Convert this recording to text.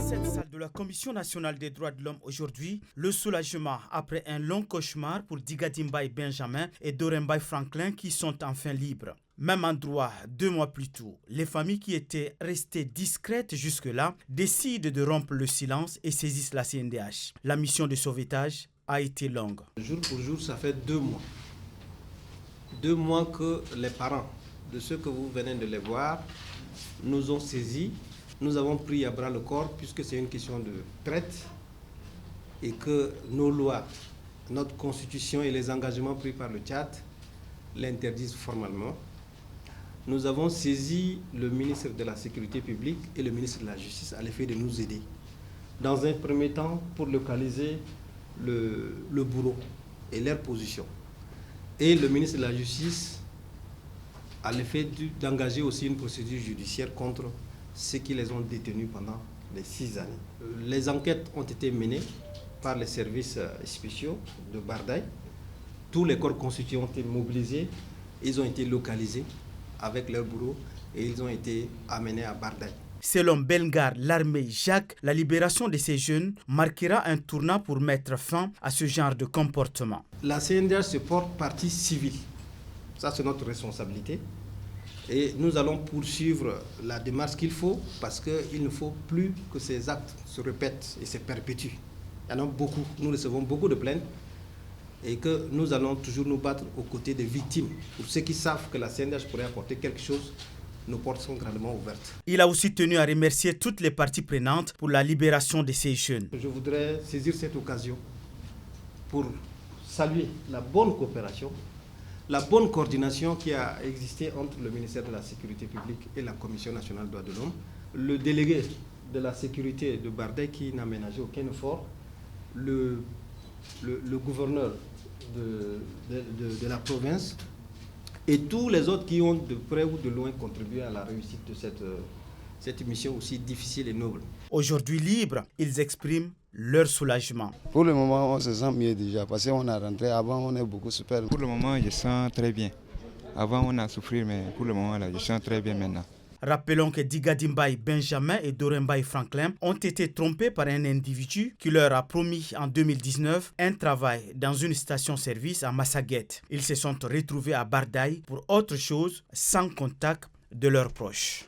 cette salle de la Commission nationale des droits de l'homme aujourd'hui, le soulagement après un long cauchemar pour Digadi Mbaye Benjamin et Doré Mbaye Franklin qui sont enfin libres. Même endroit, 2 mois plus tôt, les familles qui étaient restées discrètes jusque-là décident de rompre le silence et saisissent la CNDH. La mission de sauvetage a été longue. Jour pour jour, ça fait 2 mois. 2 mois que les parents de ceux que vous venez de les voir nous ont saisis. Nous avons pris à bras le corps puisque c'est une question de traite et que nos lois, notre constitution et les engagements pris par le Tchad l'interdisent formellement. Nous avons saisi le ministre de la Sécurité publique et le ministre de la Justice à l'effet de nous aider. Dans un premier temps, pour localiser le bourreau et leur position. Et le ministre de la Justice à l'effet d'engager aussi une procédure judiciaire contre ceux qui les ont détenus pendant les 6 années. Les enquêtes ont été menées par les services spéciaux de Bardaï. Tous les corps constitués ont été mobilisés, ils ont été localisés avec leur bourreau et ils ont été amenés à Bardaï. Selon Bellegarde, l'armée Jacques, la libération de ces jeunes marquera un tournant pour mettre fin à ce genre de comportement. La CNDH se porte partie civile. Ça, c'est notre responsabilité. Et nous allons poursuivre la démarche qu'il faut parce qu'il ne faut plus que ces actes se répètent et se perpétuent. Il y en a beaucoup. Nous recevons beaucoup de plaintes et que nous allons toujours nous battre aux côtés des victimes. Pour ceux qui savent que la CNDH pourrait apporter quelque chose, nos portes sont grandement ouvertes. Il a aussi tenu à remercier toutes les parties prenantes pour la libération de ces jeunes. Je voudrais saisir cette occasion pour saluer la bonne coopération, la bonne coordination qui a existé entre le ministère de la Sécurité publique et la Commission nationale des droits de l'homme, le délégué de la sécurité de Bardaï qui n'a ménagé aucun effort, le gouverneur de la province et tous les autres qui ont de près ou de loin contribué à la réussite de cette mission aussi difficile et noble. Aujourd'hui libres, ils expriment leur soulagement. Pour le moment, on se sent mieux déjà parce qu'on a rentré. Avant, on est beaucoup super. Pour le moment, je sens très bien. Avant, on a souffert, mais pour le moment, là, je sens très bien maintenant. Rappelons que Digadi Mbaye Benjamin et Doré Mbaye Franklin ont été trompés par un individu qui leur a promis en 2019 un travail dans une station-service à Massaguette. Ils se sont retrouvés à Bardaï pour autre chose sans contact de leurs proches.